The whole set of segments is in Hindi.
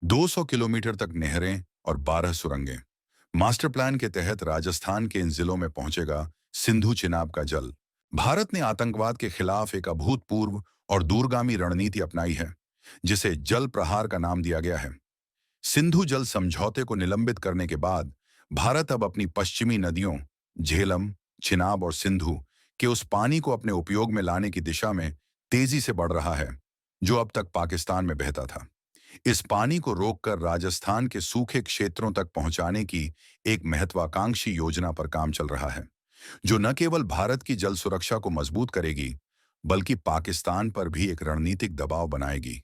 200 किलोमीटर तक नहरें और 12 सुरंगें। मास्टर प्लान के तहत राजस्थान के इन जिलों में पहुंचेगा सिंधु चिनाब का जल। भारत ने आतंकवाद के खिलाफ एक अभूतपूर्व और दूरगामी रणनीति अपनाई है, जिसे जल प्रहार का नाम दिया गया है। सिंधु जल समझौते को निलंबित करने के बाद भारत अब अपनी पश्चिमी नदियों झेलम, चिनाब और सिंधु के उस पानी को अपने उपयोग में लाने की दिशा में तेजी से बढ़ रहा है, जो अब तक पाकिस्तान में बहता था। इस पानी को रोककर राजस्थान के सूखे क्षेत्रों तक पहुंचाने की एक महत्वाकांक्षी योजना पर काम चल रहा है, जो न केवल भारत की जल सुरक्षा को मजबूत करेगी, बल्कि पाकिस्तान पर भी एक रणनीतिक दबाव बनाएगी।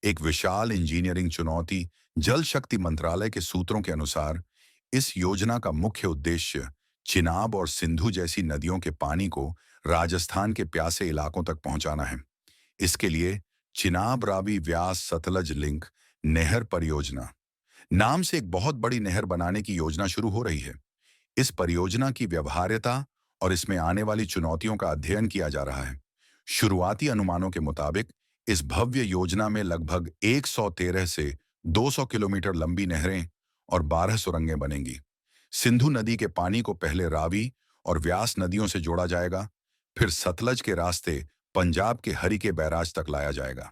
एक विशाल इंजीनियरिंग चुनौती। जल शक्ति मंत्रालय के सूत्रों के अनुसार इस योजना का मुख्य उद्देश्य चिनाब और सिंधु जैसी नदियों के पानी को राजस्थान के प्यासे इलाकों तक पहुंचाना है। इसके लिए चिनाब रावी व्यास सतलज लिंक नहर परियोजना नाम से एक बहुत बड़ी नहर बनाने की योजना शुरू हो रही है। इस परियोजना की व्यवहार्यता और इसमें आने वाली चुनौतियों का अध्ययन किया जा रहा है। शुरुआती अनुमानों के मुताबिक इस भव्य योजना में लगभग 113 से 200 किलोमीटर लंबी नहरें और 12 सुरंगें बनेंगी। सिंधु नदी के पानी को पहले रावी और व्यास नदियों से जोड़ा जाएगा, फिर सतलज के रास्ते पंजाब के हरिके बैराज तक लाया जाएगा।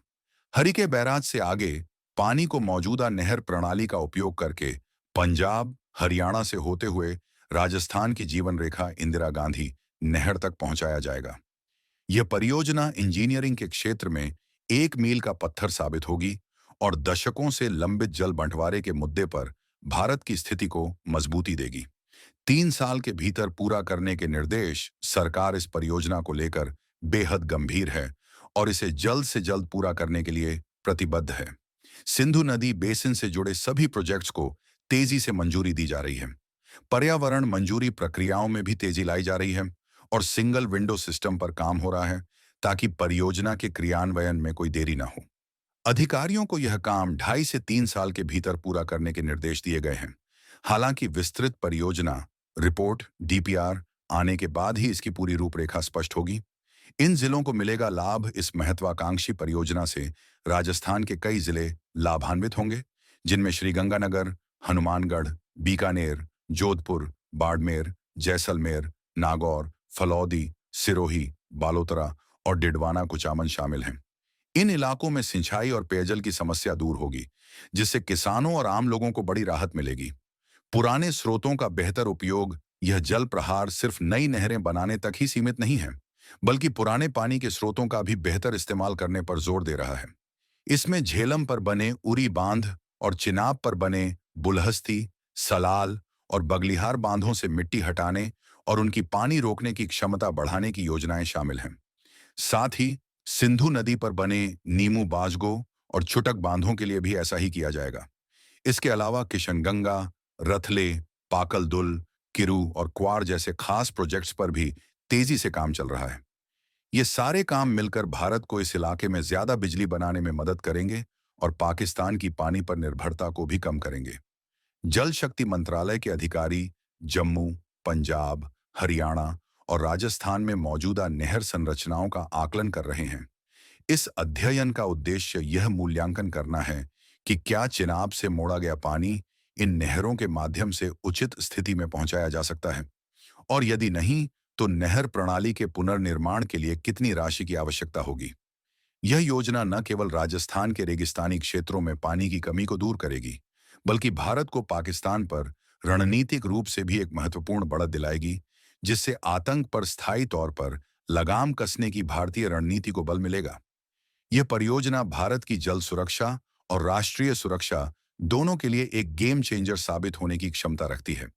हरिके बैराज से आगे पानी को मौजूदा नहर प्रणाली का उपयोग करके पंजाब, हरियाणा से होते हुए राजस्थान की जीवन रेखा इंदिरा गांधी नहर तक पहुंचाया जाएगा। यह परियोजना इंजीनियरिंग के क्षेत्र में एक मील का पत्थर साबित होगी और दशकों से लंबित जल बंटवारे के मुद्दे पर भारत की स्थिति को मजबूती देगी। 3 साल के भीतर पूरा करने के निर्देश। सरकार इस परियोजना को लेकर बेहद गंभीर है और इसे जल्द से जल्द पूरा करने के लिए प्रतिबद्ध है। सिंधु नदी बेसिन से जुड़े सभी प्रोजेक्ट्स को तेजी से मंजूरी दी जा रही है। पर्यावरण मंजूरी प्रक्रियाओं में भी तेजी लाई जा रही है और सिंगल विंडो सिस्टम पर काम हो रहा है, ताकि परियोजना के क्रियान्वयन में कोई देरी न हो। अधिकारियों को यह काम 2.5 से 3 साल के भीतर पूरा करने के निर्देश दिए गए हैं। हालांकि विस्तृत परियोजना रिपोर्ट डीपीआर आने के बाद ही इसकी पूरी रूपरेखा स्पष्ट होगी। इन जिलों को मिलेगा लाभ। इस महत्वाकांक्षी परियोजना से राजस्थान के कई जिले लाभान्वित होंगे, जिनमें श्रीगंगानगर, हनुमानगढ़, बीकानेर, जोधपुर, बाड़मेर, जैसलमेर, नागौर, फलौदी, सिरोही, बालोतरा और डिडवाना कुचामन शामिल हैं। इन इलाकों में सिंचाई और पेयजल की समस्या दूर होगी, जिससे किसानों और आम लोगों को बड़ी राहत मिलेगी। पुराने स्रोतों का बेहतर उपयोग। यह जल प्रहार सिर्फ नई नहरें बनाने तक ही सीमित नहीं है, बल्कि पुराने पानी के स्रोतों का भी बेहतर इस्तेमाल करने पर जोर दे रहा है। इसमें झेलम पर बने उरी बांध और चिनाब पर बने बुलहस्ती, सलाल और बगलिहार बांधों से मिट्टी हटाने और उनकी पानी रोकने की क्षमता बढ़ाने की योजनाएं शामिल हैं। साथ ही सिंधु नदी पर बने नीमू बाजगो और छुटक बांधों के लिए भी ऐसा ही किया जाएगा। इसके अलावा किशनगंगा, रथले, पाकल दुल, किरू और क्वार जैसे खास प्रोजेक्ट्स पर भी तेजी से काम चल रहा है। ये सारे काम मिलकर भारत को इस इलाके में ज्यादा बिजली बनाने में मदद करेंगे और पाकिस्तान की पानी पर निर्भरता को भी कम करेंगे। जल शक्ति मंत्रालय के अधिकारी जम्मू, पंजाब, हरियाणा और राजस्थान में मौजूदा नहर संरचनाओं का आकलन कर रहे हैं। इस अध्ययन का उद्देश्य यह मूल्यांकन करना है कि क्या चिनाब से मोड़ा गया पानी इन नहरों के माध्यम से उचित स्थिति में पहुंचाया जा सकता है, और यदि नहीं, तो नहर प्रणाली के पुनर्निर्माण के लिए कितनी राशि की आवश्यकता होगी। यह योजना न केवल राजस्थान के रेगिस्तानी क्षेत्रों में पानी की कमी को दूर करेगी, बल्कि भारत को पाकिस्तान पर रणनीतिक रूप से भी एक महत्वपूर्ण बढ़त दिलाएगी, जिससे आतंक पर स्थायी तौर पर लगाम कसने की भारतीय रणनीति को बल मिलेगा। यह परियोजना भारत की जल सुरक्षा और राष्ट्रीय सुरक्षा दोनों के लिए एक गेम चेंजर साबित होने की क्षमता रखती है।